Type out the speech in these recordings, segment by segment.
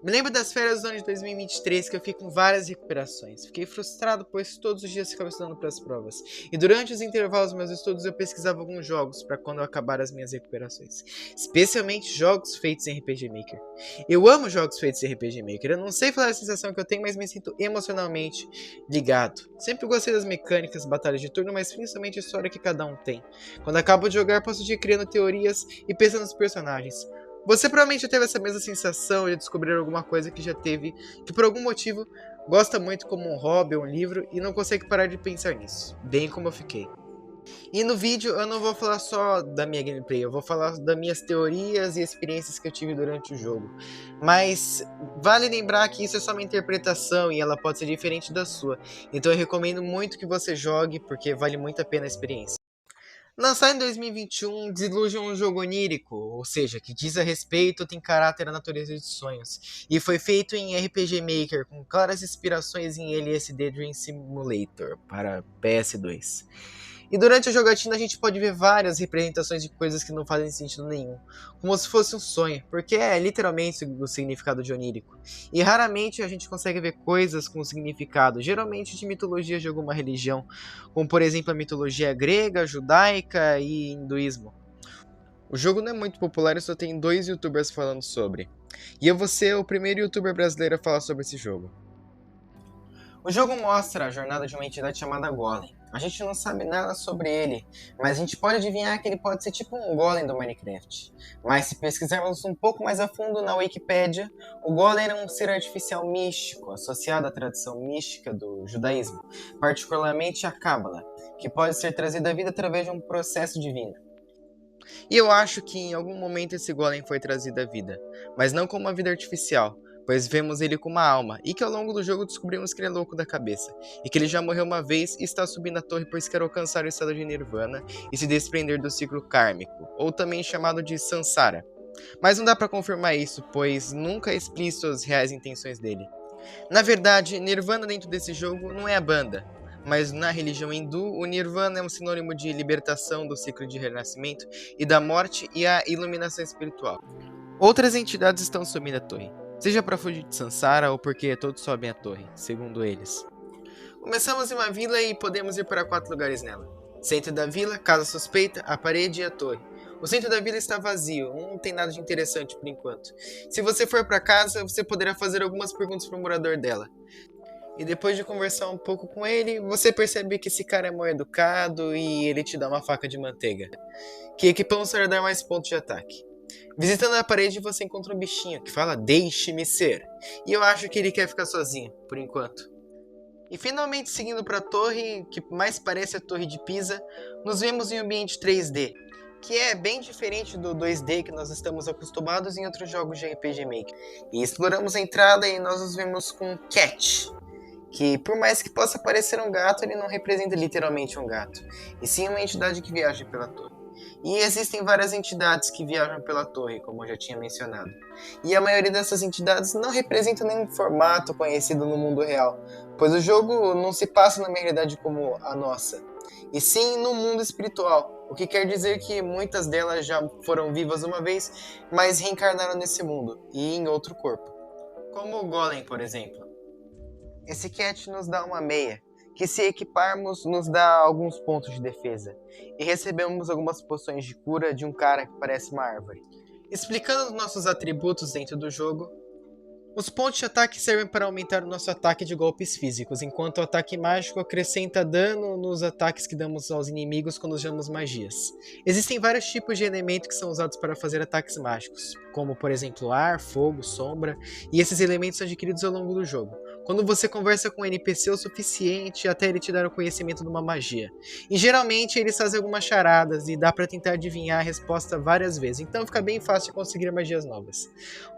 Me lembro das férias do ano de 2023 que eu fiquei com várias recuperações. Fiquei frustrado, pois todos os dias ficava estudando para as provas. E durante os intervalos dos meus estudos eu pesquisava alguns jogos para quando eu acabar as minhas recuperações. Especialmente jogos feitos em RPG Maker. Eu amo jogos feitos em RPG Maker. Eu não sei falar a sensação que eu tenho, mas me sinto emocionalmente ligado. Sempre gostei das mecânicas, batalhas de turno, mas principalmente a história que cada um tem. Quando acabo de jogar, posso ir criando teorias e pensando nos personagens. Você provavelmente já teve essa mesma sensação de descobrir alguma coisa que já teve, que por algum motivo gosta muito como um hobby ou um livro e não consegue parar de pensar nisso, bem como eu fiquei. E no vídeo eu não vou falar só da minha gameplay, eu vou falar das minhas teorias e experiências que eu tive durante o jogo. Mas vale lembrar que isso é só uma interpretação e ela pode ser diferente da sua. Então eu recomendo muito que você jogue porque vale muito a pena a experiência. Lançado em 2021, Disillusion é um jogo onírico, ou seja, que diz a respeito, tem caráter à natureza de sonhos, e foi feito em RPG Maker, com claras inspirações em LSD Dream Simulator para PS2. E durante a jogatina a gente pode ver várias representações de coisas que não fazem sentido nenhum, como se fosse um sonho, porque é literalmente o significado de onírico. E raramente a gente consegue ver coisas com significado, geralmente de mitologia de alguma religião, como por exemplo a mitologia grega, judaica e hinduísmo. O jogo não é muito popular e só tem 2 youtubers falando sobre. E eu vou ser o primeiro youtuber brasileiro a falar sobre esse jogo. O jogo mostra a jornada de uma entidade chamada Golem. A gente não sabe nada sobre ele, mas a gente pode adivinhar que ele pode ser tipo um Golem do Minecraft. Mas se pesquisarmos um pouco mais a fundo na Wikipédia, o Golem era um ser artificial místico, associado à tradição mística do judaísmo, particularmente a Cábala, que pode ser trazido à vida através de um processo divino. E eu acho que em algum momento esse golem foi trazido à vida, mas não como uma vida artificial, pois vemos ele com uma alma, e que ao longo do jogo descobrimos que ele é louco da cabeça, e que ele já morreu uma vez e está subindo a torre pois quer alcançar o estado de Nirvana e se desprender do ciclo kármico, ou também chamado de Sansara. Mas não dá pra confirmar isso, pois nunca é explícito as reais intenções dele. Na verdade, Nirvana dentro desse jogo não é a banda, mas na religião hindu, o Nirvana é um sinônimo de libertação do ciclo de renascimento e da morte e a iluminação espiritual. Outras entidades estão subindo a torre, seja para fugir de Sansara ou porque todos sobem a torre, segundo eles. Começamos em uma vila e podemos ir para 4 lugares nela. Centro da vila, casa suspeita, a parede e a torre. O centro da vila está vazio, não tem nada de interessante por enquanto. Se você for para casa, você poderá fazer algumas perguntas para o morador dela. E depois de conversar um pouco com ele, você percebe que esse cara é mal educado e ele te dá uma faca de manteiga, que equipamos para dar mais pontos de ataque. Visitando a parede, você encontra um bichinho que fala "Deixe-me ser", e eu acho que ele quer ficar sozinho, por enquanto. E finalmente seguindo para a torre, que mais parece a Torre de Pisa, nos vemos em um ambiente 3D, que é bem diferente do 2D que nós estamos acostumados em outros jogos de RPG Maker. E exploramos a entrada e nós nos vemos com Cat, que por mais que possa parecer um gato, ele não representa literalmente um gato, e sim uma entidade que viaja pela torre. E existem várias entidades que viajam pela torre, como eu já tinha mencionado. E a maioria dessas entidades não representa nenhum formato conhecido no mundo real, pois o jogo não se passa numa realidade como a nossa, e sim no mundo espiritual, o que quer dizer que muitas delas já foram vivas uma vez, mas reencarnaram nesse mundo, e em outro corpo. Como o Golem, por exemplo. Esse Cat nos dá uma meia, que se equiparmos nos dá alguns pontos de defesa, e recebemos algumas poções de cura de um cara que parece uma árvore. Explicando os nossos atributos dentro do jogo, os pontos de ataque servem para aumentar o nosso ataque de golpes físicos, enquanto o ataque mágico acrescenta dano nos ataques que damos aos inimigos quando usamos magias. Existem vários tipos de elementos que são usados para fazer ataques mágicos, como por exemplo ar, fogo, sombra, e esses elementos são adquiridos ao longo do jogo, quando você conversa com um NPC o suficiente até ele te dar o conhecimento de uma magia. E geralmente eles fazem algumas charadas e dá para tentar adivinhar a resposta várias vezes, então fica bem fácil de conseguir magias novas.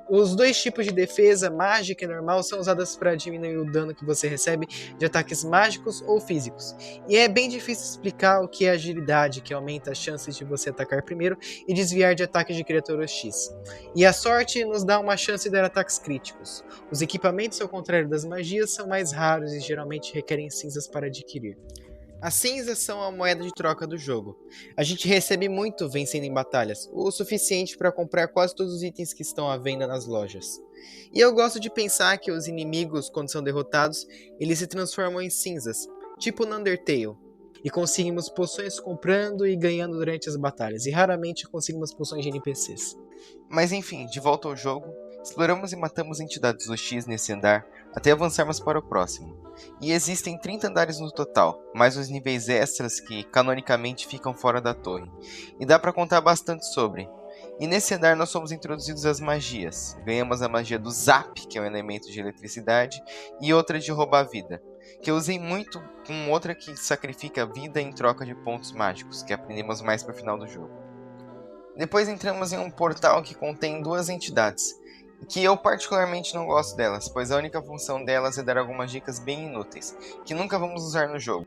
Os 2 tipos de defesa, mágica e normal, são usadas para diminuir o dano que você recebe de ataques mágicos ou físicos. E é bem difícil explicar o que é agilidade, que aumenta as chances de você atacar primeiro e desviar de ataques de criaturas X. E a sorte nos dá uma chance de dar ataques críticos. Os equipamentos, ao contrário das magias, são mais raros e geralmente requerem cinzas para adquirir. As cinzas são a moeda de troca do jogo. A gente recebe muito vencendo em batalhas, o suficiente para comprar quase todos os itens que estão à venda nas lojas. E eu gosto de pensar que os inimigos, quando são derrotados, eles se transformam em cinzas, tipo no Undertale. E conseguimos poções comprando e ganhando durante as batalhas, e raramente conseguimos poções de NPCs. Mas enfim, de volta ao jogo, exploramos e matamos entidades hostis nesse andar até avançarmos para o próximo. E existem 30 andares no total, mais os níveis extras que canonicamente ficam fora da torre. E dá para contar bastante sobre. E nesse andar nós somos introduzidos às magias. Ganhamos a magia do Zap, que é um elemento de eletricidade, e outra de roubar vida, que eu usei muito com outra que sacrifica vida em troca de pontos mágicos, que aprendemos mais para o final do jogo. Depois entramos em um portal que contém duas entidades, que eu particularmente não gosto delas, pois a única função delas é dar algumas dicas bem inúteis, que nunca vamos usar no jogo.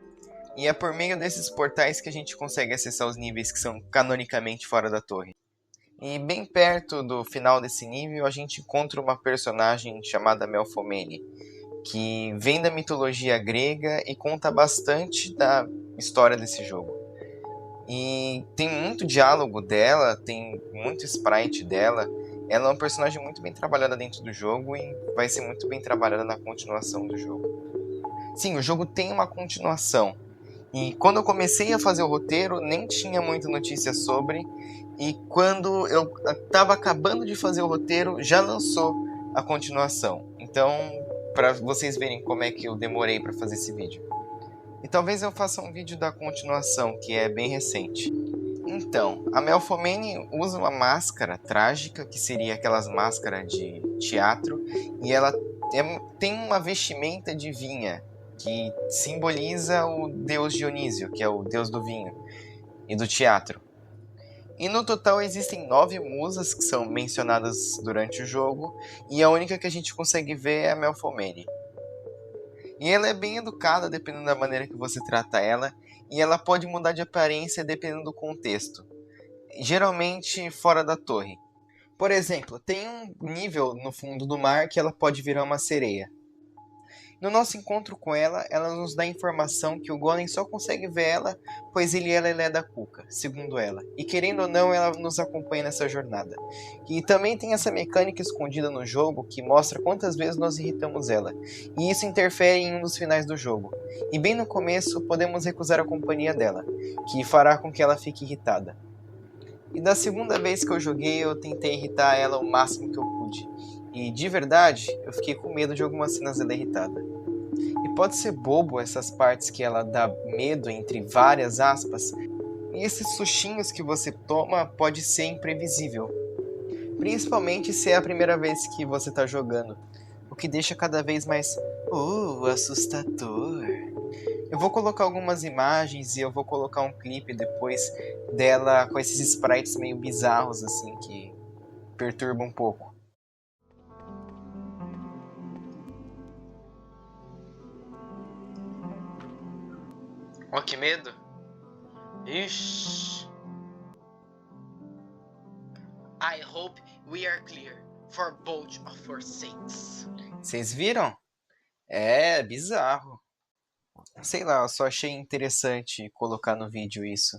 E é por meio desses portais que a gente consegue acessar os níveis que são canonicamente fora da torre. E bem perto do final desse nível a gente encontra uma personagem chamada Melfomene, que vem da mitologia grega e conta bastante da história desse jogo. E tem muito diálogo dela, tem muito sprite dela. Ela é uma personagem muito bem trabalhada dentro do jogo e vai ser muito bem trabalhada na continuação do jogo. Sim, o jogo tem uma continuação. E quando eu comecei a fazer o roteiro, nem tinha muita notícia sobre. E quando eu estava acabando de fazer o roteiro, já lançou a continuação. Então, para vocês verem como é que eu demorei para fazer esse vídeo. E talvez eu faça um vídeo da continuação, que é bem recente. Então, a Melfomene usa uma máscara trágica, que seria aquelas máscaras de teatro, e ela tem uma vestimenta de vinha, que simboliza o deus Dionísio, que é o deus do vinho e do teatro. E no total existem 9 musas que são mencionadas durante o jogo, e a única que a gente consegue ver é a Melfomene. E ela é bem educada dependendo da maneira que você trata ela, e ela pode mudar de aparência dependendo do contexto, geralmente fora da torre. Por exemplo, tem um nível no fundo do mar que ela pode virar uma sereia. No nosso encontro com ela, ela nos dá a informação que o Golem só consegue ver ela, pois ele é Lelé da Cuca, segundo ela. E querendo ou não, ela nos acompanha nessa jornada. E também tem essa mecânica escondida no jogo que mostra quantas vezes nós irritamos ela. E isso interfere em um dos finais do jogo. E bem no começo, podemos recusar a companhia dela, que fará com que ela fique irritada. E da segunda vez que eu joguei, eu tentei irritar ela o máximo que eu pude. E de verdade, eu fiquei com medo de algumas cenas dela irritada. E pode ser bobo essas partes que ela dá medo, entre várias aspas, e esses sustinhos que você toma pode ser imprevisível. Principalmente se é a primeira vez que você está jogando, o que deixa cada vez mais assustador. Eu vou colocar algumas imagens e eu vou colocar um clipe depois dela com esses sprites meio bizarros assim que perturbam um pouco. Ó, que medo! Ixi! I hope we are clear for both of our sakes. Vocês viram? É bizarro. Sei lá, eu só achei interessante colocar no vídeo isso.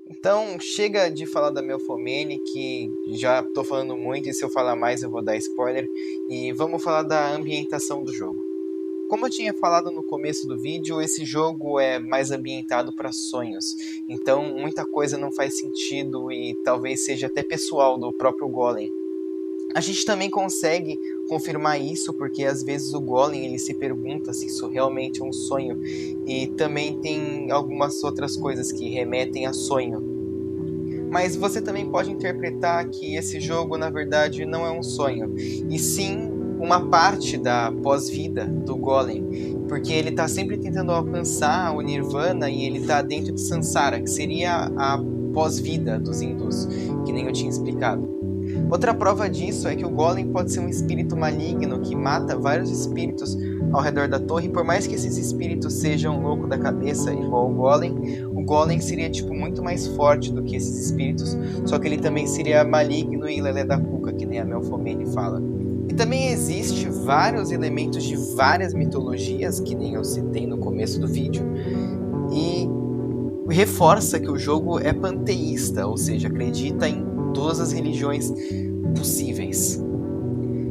Então, chega de falar da Melfomene, que já tô falando muito e se eu falar mais eu vou dar spoiler. E vamos falar da ambientação do jogo. Como eu tinha falado no começo do vídeo, esse jogo é mais ambientado para sonhos. Então, muita coisa não faz sentido e talvez seja até pessoal do próprio Golem. A gente também consegue confirmar isso porque às vezes o Golem ele se pergunta se isso realmente é um sonho. E também tem algumas outras coisas que remetem a sonho. Mas você também pode interpretar que esse jogo na verdade não é um sonho, e sim uma parte da pós-vida do Golem, porque ele está sempre tentando alcançar o Nirvana e ele está dentro de Sansara, que seria a pós-vida dos hindus, que nem eu tinha explicado. Outra prova disso é que o Golem pode ser um espírito maligno que mata vários espíritos ao redor da torre, e por mais que esses espíritos sejam loucos da cabeça igual o Golem seria tipo muito mais forte do que esses espíritos, só que ele também seria maligno e Lelé da Cuca, que nem a Melfomene fala. E também existe vários elementos de várias mitologias, que nem eu citei no começo do vídeo, e reforça que o jogo é panteísta, ou seja, acredita em todas as religiões possíveis.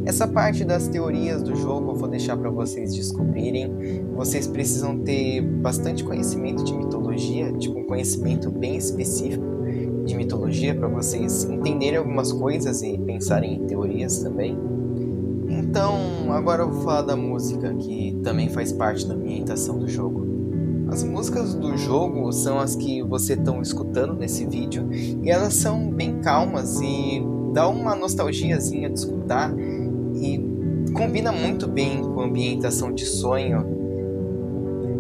Essa parte das teorias do jogo eu vou deixar para vocês descobrirem. Vocês precisam ter bastante conhecimento de mitologia, tipo um conhecimento bem específico de mitologia para vocês entenderem algumas coisas e pensarem em teorias também. Então, agora eu vou falar da música, que também faz parte da ambientação do jogo. As músicas do jogo são as que você estão escutando nesse vídeo e elas são bem calmas e dá uma nostalgiazinha de escutar e combina muito bem com a ambientação de sonho.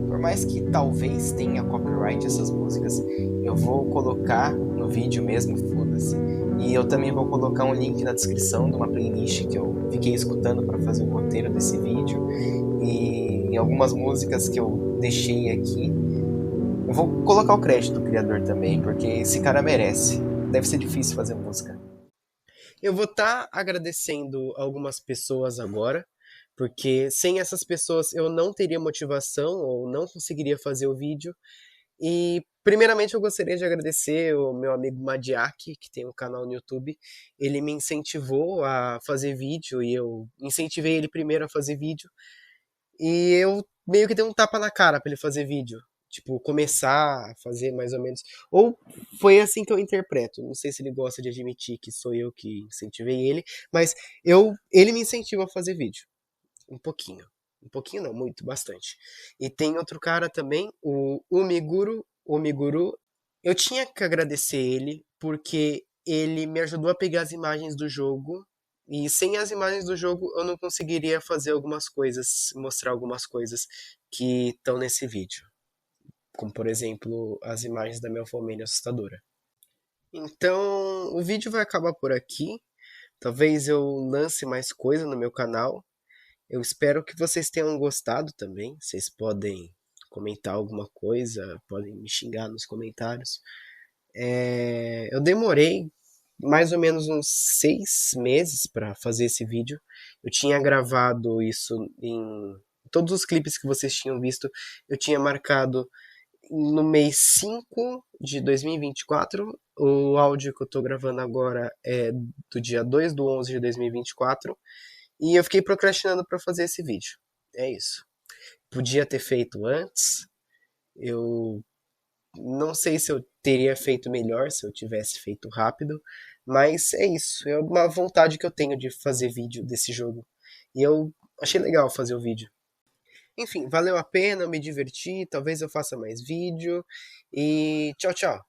Por mais que talvez tenha copyright essas músicas, eu vou colocar no vídeo mesmo, foda-se. E eu também vou colocar um link na descrição de uma playlist que eu fiquei escutando para fazer o roteiro desse vídeo. E algumas músicas que eu deixei aqui. Eu vou colocar o crédito do criador também, porque esse cara merece. Deve ser difícil fazer música. Eu vou estar agradecendo algumas pessoas agora, porque sem essas pessoas eu não teria motivação ou não conseguiria fazer o vídeo. E primeiramente eu gostaria de agradecer o meu amigo Madiak, que tem um canal no YouTube. Ele me incentivou a fazer vídeo e eu incentivei ele primeiro a fazer vídeo. E eu meio que dei um tapa na cara pra ele fazer vídeo. Tipo, começar a fazer mais ou menos. Ou foi assim que eu interpreto. Não sei se ele gosta de admitir que sou eu que incentivei ele, mas ele me incentiva a fazer vídeo. Um pouquinho. Um pouquinho não, muito, bastante. E tem outro cara também, o Umiguru. Eu tinha que agradecer ele, porque ele me ajudou a pegar as imagens do jogo. E sem as imagens do jogo eu não conseguiria fazer algumas coisas, mostrar algumas coisas que estão nesse vídeo. Como por exemplo, as imagens da Melfomania assustadora. Então, o vídeo vai acabar por aqui. Talvez eu lance mais coisa no meu canal. Eu espero que vocês tenham gostado também. Vocês podem comentar alguma coisa, podem me xingar nos comentários. Eu demorei mais ou menos uns 6 meses para fazer esse vídeo. Eu tinha gravado isso em todos os clipes que vocês tinham visto. Eu tinha marcado no mês 5 de 2024. O áudio que eu tô gravando agora é do dia 2/11 de 2024. E eu fiquei procrastinando para fazer esse vídeo. É isso. Podia ter feito antes. Eu não sei se eu teria feito melhor se eu tivesse feito rápido. Mas é isso. É uma vontade que eu tenho de fazer vídeo desse jogo. E eu achei legal fazer o vídeo. Enfim, valeu a pena, eu me diverti. Talvez eu faça mais vídeo. E tchau, tchau.